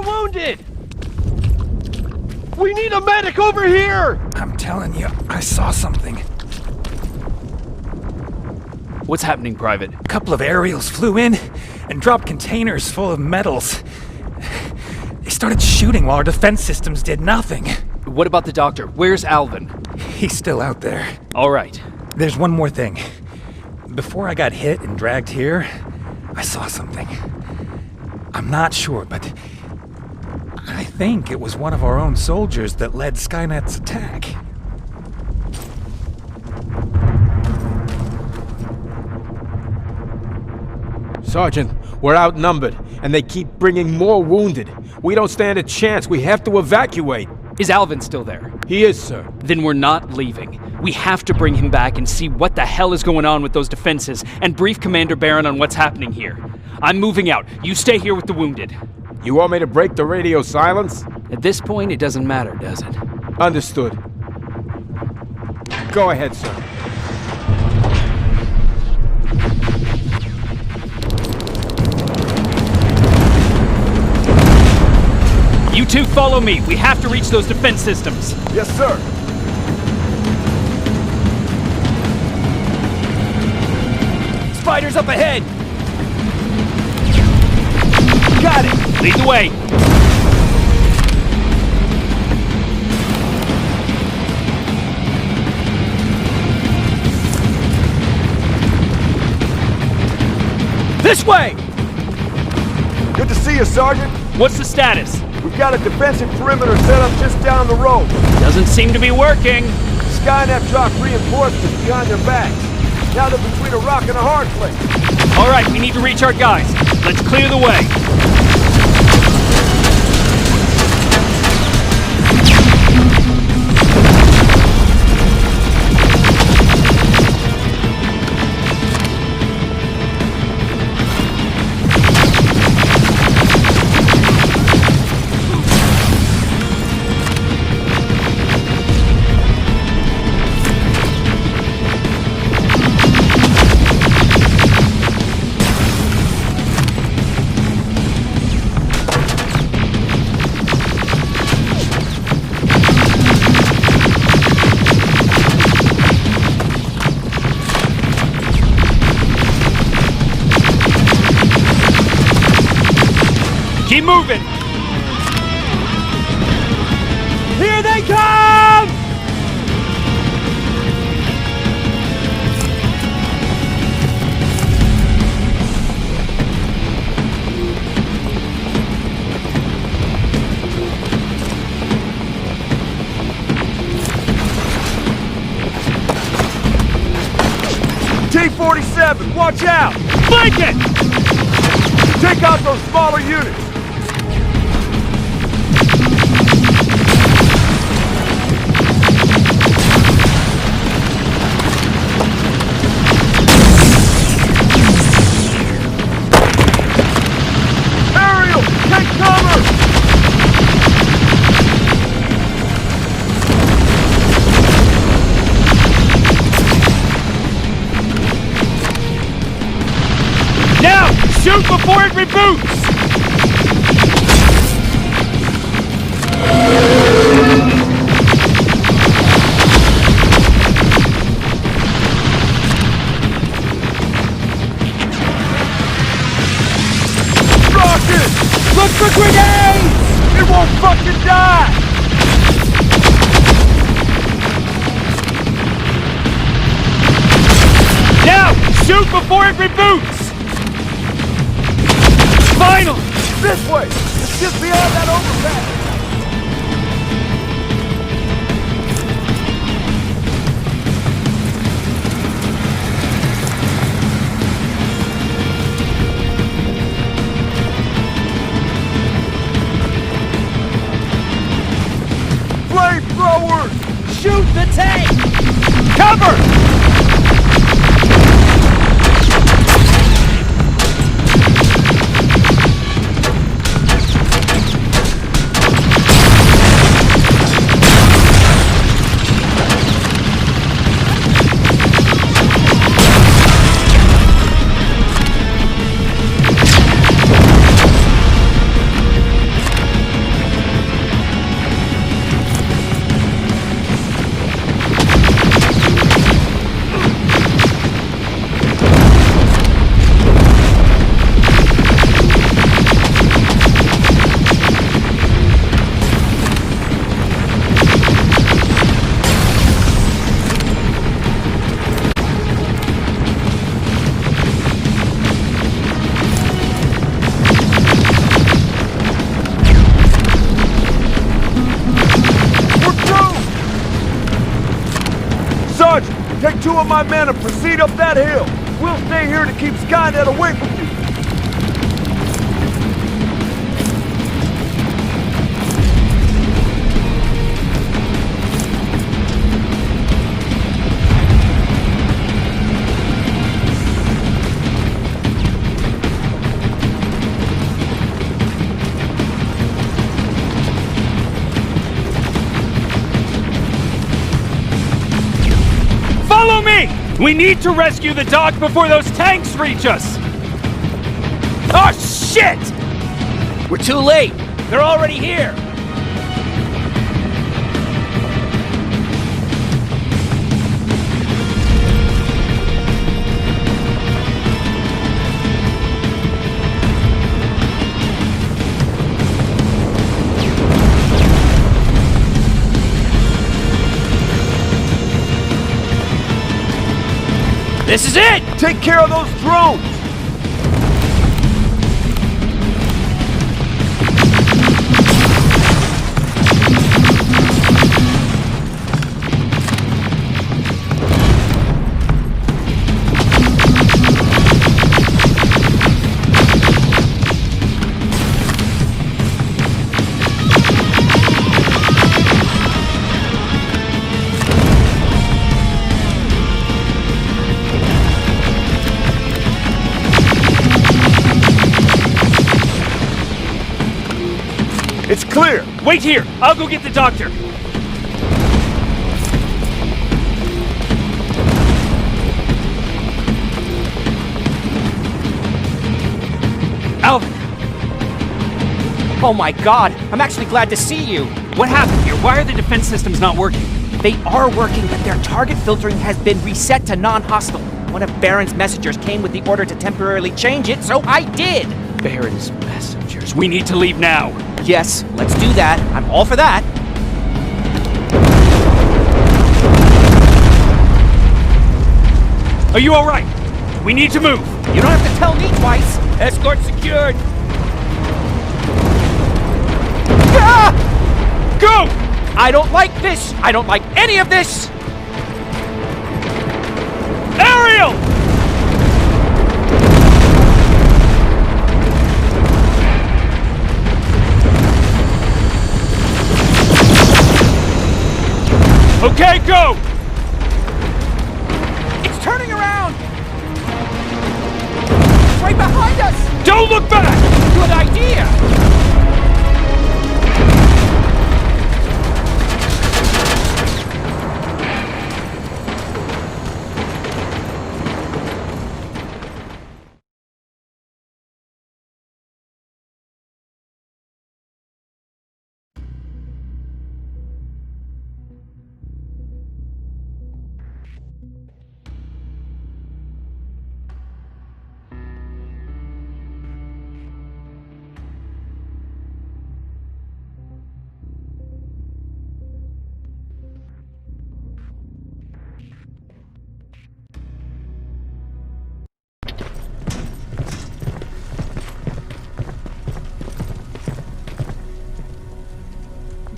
more wounded! We need a medic over here! I'm telling you, I saw something. What's happening, Private? A couple of aerials flew in and dropped containers full of metals. They started shooting while our defense systems did nothing. What about the doctor? Where's Alvin? He's still out there. All right. There's one more thing. Before I got hit and dragged here, I saw something. I'm not sure, but I think it was one of our own soldiers that led Skynet's attack. Sergeant, we're outnumbered, and they keep bringing more wounded. We don't stand a chance. We have to evacuate. Is Alvin still there? He is, sir. Then we're not leaving. We have to bring him back and see what the hell is going on with those defenses and brief Commander Barron on what's happening here. I'm moving out. You stay here with the wounded. You want me to break the radio silence? At this point, it doesn't matter, does it? Understood. Go ahead, sir. You two follow me. We have to reach those defense systems. Yes, sir. Spiders up ahead! Got it! Lead the way! This way! Good to see you, Sergeant. What's the status? We've got a defensive perimeter set up just down the road. Doesn't seem to be working. Skynet dropped reinforcements behind their backs. Now they're between a rock and a hard place. All right, we need to reach our guys. Let's clear the way. Keep moving! Here they come! T-47, watch out! Flank it! Take out those smaller units! Aerial, take cover! Now! Shoot before it reboots! Rocket! Look for grenades! It won't fucking die! Now! Shoot before it reboots! Final! This way! It's just beyond that overpass! Flamethrowers! Shoot the tank! Cover! of my men and proceed up that hill. We'll stay here to keep Skynet away from you. Follow me! We need to rescue the dock before those tanks reach us! Oh, shit! We're too late! They're already here! This is it! Take care of those drones! It's clear! Wait here! I'll go get the doctor! Alvin! Oh my god, I'm actually glad to see you! What happened here? Why are the defense systems not working? They are working, but their target filtering has been reset to non-hostile. One of Baron's messengers came with the order to temporarily change it, so I did! Baron's messengers. We need to leave now. Yes, let's do that. I'm all for that. Are you alright? We need to move. You don't have to tell me twice. Escort secured. Ah! Go! I don't like this. I don't like any of this. Ariel! Okay, go! It's turning around! It's right behind us! Don't look back! Good idea!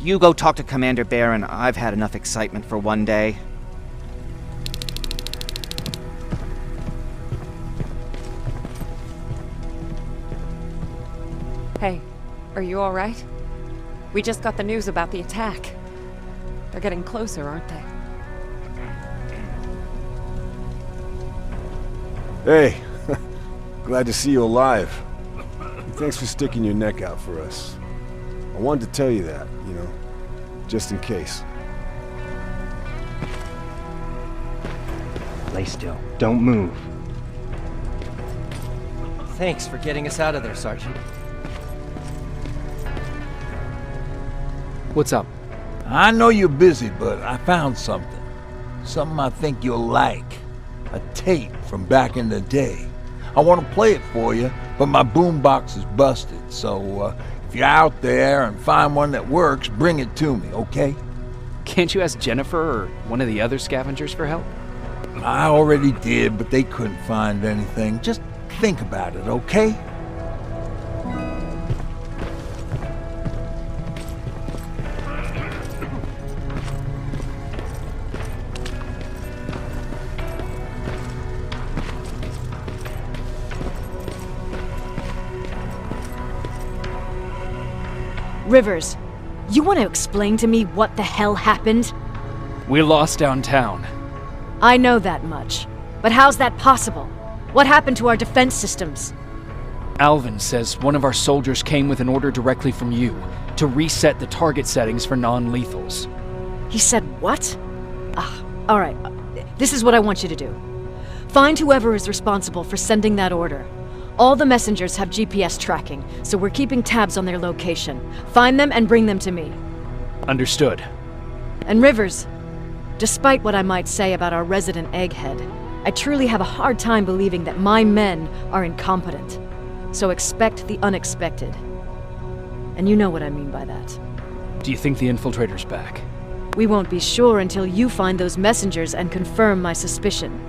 You go talk to Commander Baron. I've had enough excitement for one day. Hey, are you all right? We just got the news about the attack. They're getting closer, aren't they? Hey, glad to see you alive. Thanks for sticking your neck out for us. I wanted to tell you that, you know, just in case. Lay still. Don't move. Thanks for getting us out of there, Sergeant. What's up? I know you're busy, but I found something. Something I think you'll like. A tape from back in the day. I want to play it for you, but my boombox is busted, so if you're out there and find one that works, bring it to me, okay? Can't you ask Jennifer or one of the other scavengers for help? I already did, but they couldn't find anything. Just think about it, okay? Rivers, you want to explain to me what the hell happened? We lost downtown. I know that much. But how's that possible? What happened to our defense systems? Alvin says one of our soldiers came with an order directly from you to reset the target settings for non-lethals. He said what? Alright. This is what I want you to do. Find whoever is responsible for sending that order. All the messengers have GPS tracking, so we're keeping tabs on their location. Find them and bring them to me. Understood. And Rivers, despite what I might say about our resident egghead, I truly have a hard time believing that my men are incompetent. So expect the unexpected. And you know what I mean by that. Do you think the infiltrator's back? We won't be sure until you find those messengers and confirm my suspicion.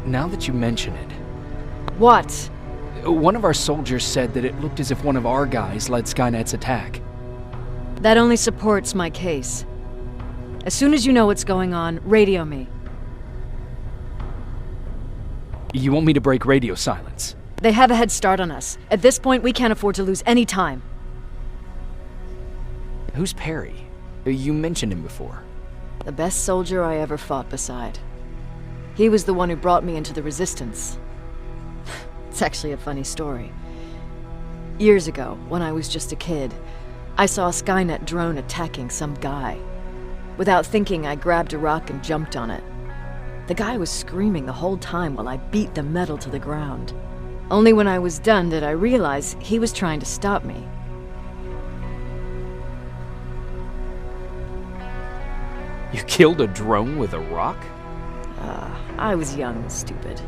Now that you mention it... What? One of our soldiers said that it looked as if one of our guys led Skynet's attack. That only supports my case. As soon as you know what's going on, radio me. You want me to break radio silence? They have a head start on us. At this point, we can't afford to lose any time. Who's Perry? You mentioned him before. The best soldier I ever fought beside. He was the one who brought me into the Resistance. It's actually a funny story. Years ago, when I was just a kid, I saw a Skynet drone attacking some guy. Without thinking, I grabbed a rock and jumped on it. The guy was screaming the whole time while I beat the metal to the ground. Only when I was done did I realize he was trying to stop me. You killed a drone with a rock? I was young and stupid.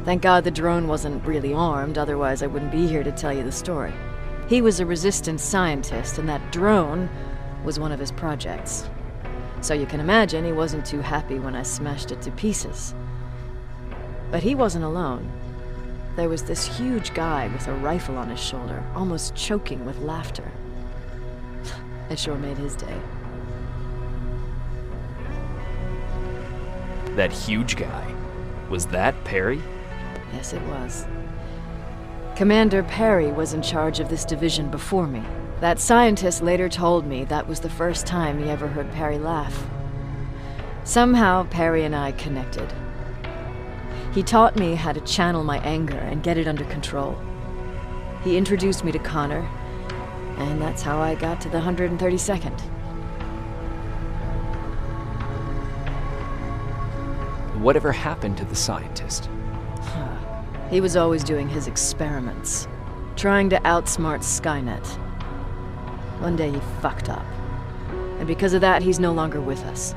Thank God the drone wasn't really armed, otherwise I wouldn't be here to tell you the story. He was a Resistance scientist, and that drone was one of his projects. So you can imagine he wasn't too happy when I smashed it to pieces. But he wasn't alone. There was this huge guy with a rifle on his shoulder, almost choking with laughter. I sure made his day. That huge guy. Was that Perry? Yes, it was. Commander Perry was in charge of this division before me. That scientist later told me that was the first time he ever heard Perry laugh. Somehow, Perry and I connected. He taught me how to channel my anger and get it under control. He introduced me to Connor, and that's how I got to the 132nd. Whatever happened to the scientist? He was always doing his experiments, trying to outsmart Skynet. One day he fucked up, and because of that, he's no longer with us.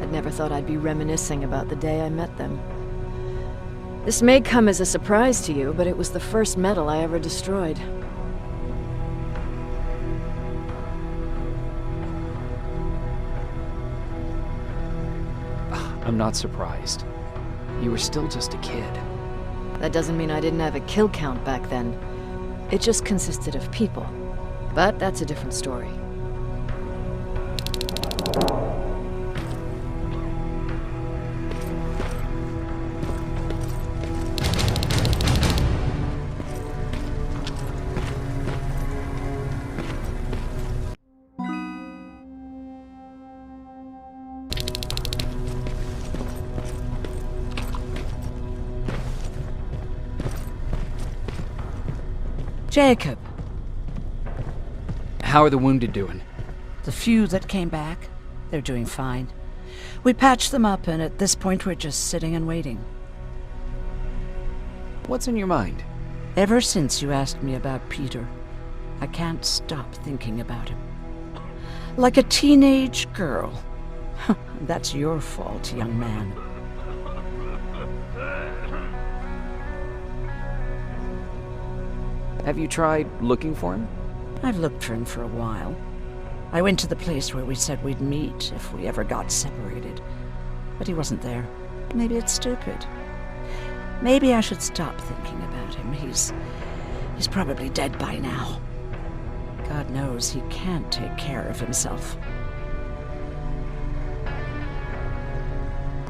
I'd never thought I'd be reminiscing about the day I met them. This may come as a surprise to you, but it was the first metal I ever destroyed. I'm not surprised. You were still just a kid. That doesn't mean I didn't have a kill count back then. It just consisted of people. But that's a different story. Jacob. How are the wounded doing? The few that came back, they're doing fine. We patched them up, and at this point we're just sitting and waiting. What's in your mind? Ever since you asked me about Peter, I can't stop thinking about him. Like a teenage girl. That's your fault, young man. Have you tried looking for him? I've looked for him for a while. I went to the place where we said we'd meet if we ever got separated. But he wasn't there. Maybe it's stupid. Maybe I should stop thinking about him. He's probably dead by now. God knows he can't take care of himself.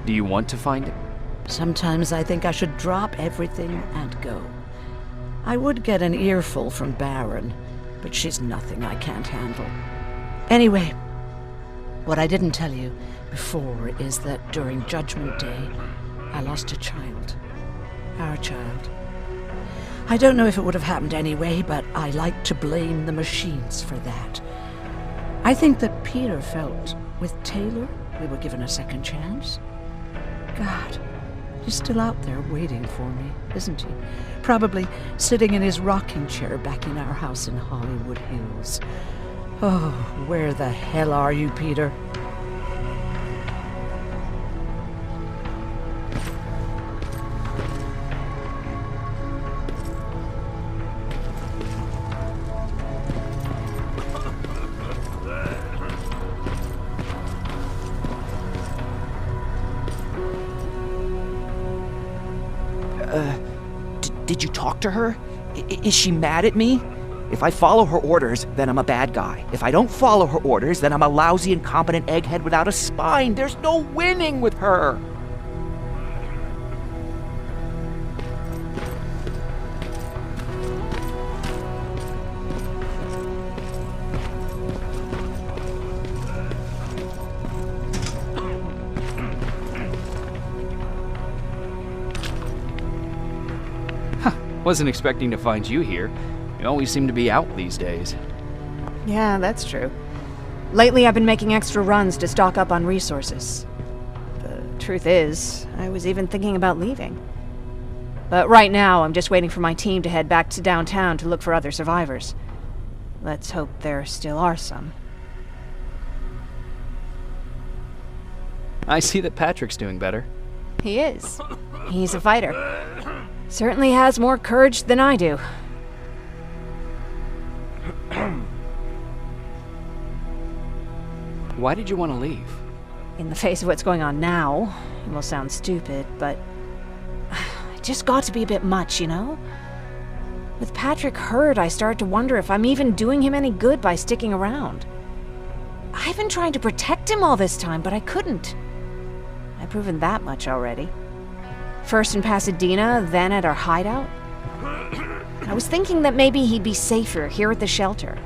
Do you want to find him? Sometimes I think I should drop everything and go. I would get an earful from Baron, but she's nothing I can't handle. Anyway, what I didn't tell you before is that during Judgment Day, I lost a child. Our child. I don't know if it would have happened anyway, but I like to blame the machines for that. I think that Peter felt with Taylor we were given a second chance. God, he's still out there waiting for me, isn't he? Probably sitting in his rocking chair back in our house in Hollywood Hills. Oh, where the hell are you, Peter? Did you talk to her? Is she mad at me? If I follow her orders, then I'm a bad guy. If I don't follow her orders, then I'm a lousy, incompetent egghead without a spine. There's no winning with her. Wasn't expecting to find you here. You always seem to be out these days. Yeah, that's true. Lately, I've been making extra runs to stock up on resources. The truth is, I was even thinking about leaving. But right now, I'm just waiting for my team to head back to downtown to look for other survivors. Let's hope there still are some. I see that Patrick's doing better. He is. He's a fighter. Certainly has more courage than I do. Why did you want to leave? In the face of what's going on now, it will sound stupid, but it just got to be a bit much, you know? With Patrick hurt, I started to wonder if I'm even doing him any good by sticking around. I've been trying to protect him all this time, but I couldn't. I've proven that much already. First in Pasadena, then at our hideout. I was thinking that maybe he'd be safer here at the shelter.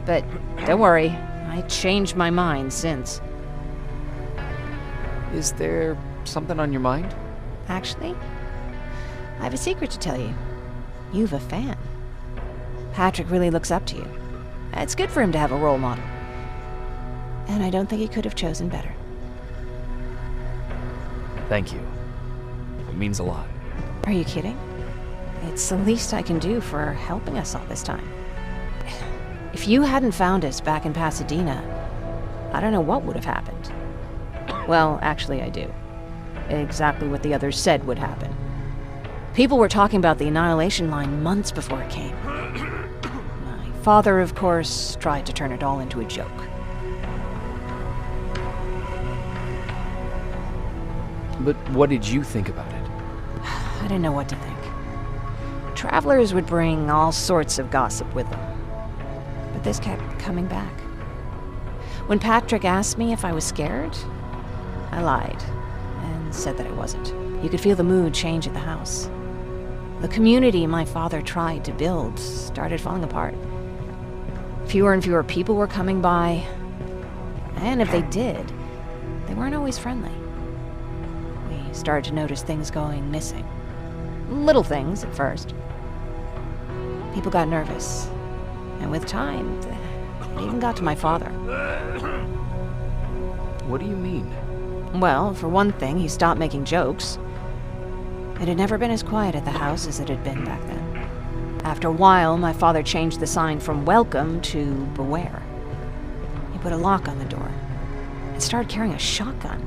But don't worry, I changed my mind since. Is there something on your mind? Actually, I have a secret to tell you. You've a fan. Patrick really looks up to you. It's good for him to have a role model. And I don't think he could have chosen better. Thank you. It means a lot. Are you kidding? It's the least I can do for helping us all this time. If you hadn't found us back in Pasadena, I don't know what would have happened. Well, actually I do. Exactly what the others said would happen. People were talking about the Annihilation Line months before it came. My father, of course, tried to turn it all into a joke. But what did you think about it? I didn't know what to think. Travelers would bring all sorts of gossip with them. But this kept coming back. When Patrick asked me if I was scared, I lied and said that I wasn't. You could feel the mood change at the house. The community my father tried to build started falling apart. Fewer and fewer people were coming by, and if they did, they weren't always friendly. We started to notice things going missing. Little things at first. People got nervous, and with time, it even got to my father. What do you mean? Well, for one thing, he stopped making jokes. It had never been as quiet at the house as it had been back then. After a while, my father changed the sign from welcome to beware. He put a lock on the door and started carrying a shotgun.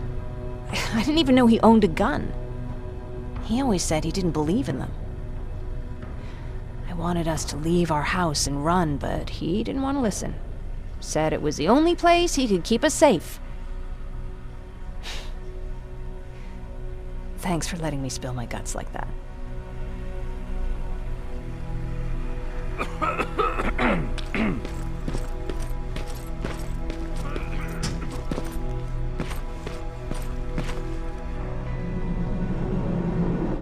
I didn't even know he owned a gun. He always said he didn't believe in them. I wanted us to leave our house and run, but he didn't want to listen. Said it was the only place he could keep us safe. Thanks for letting me spill my guts like that.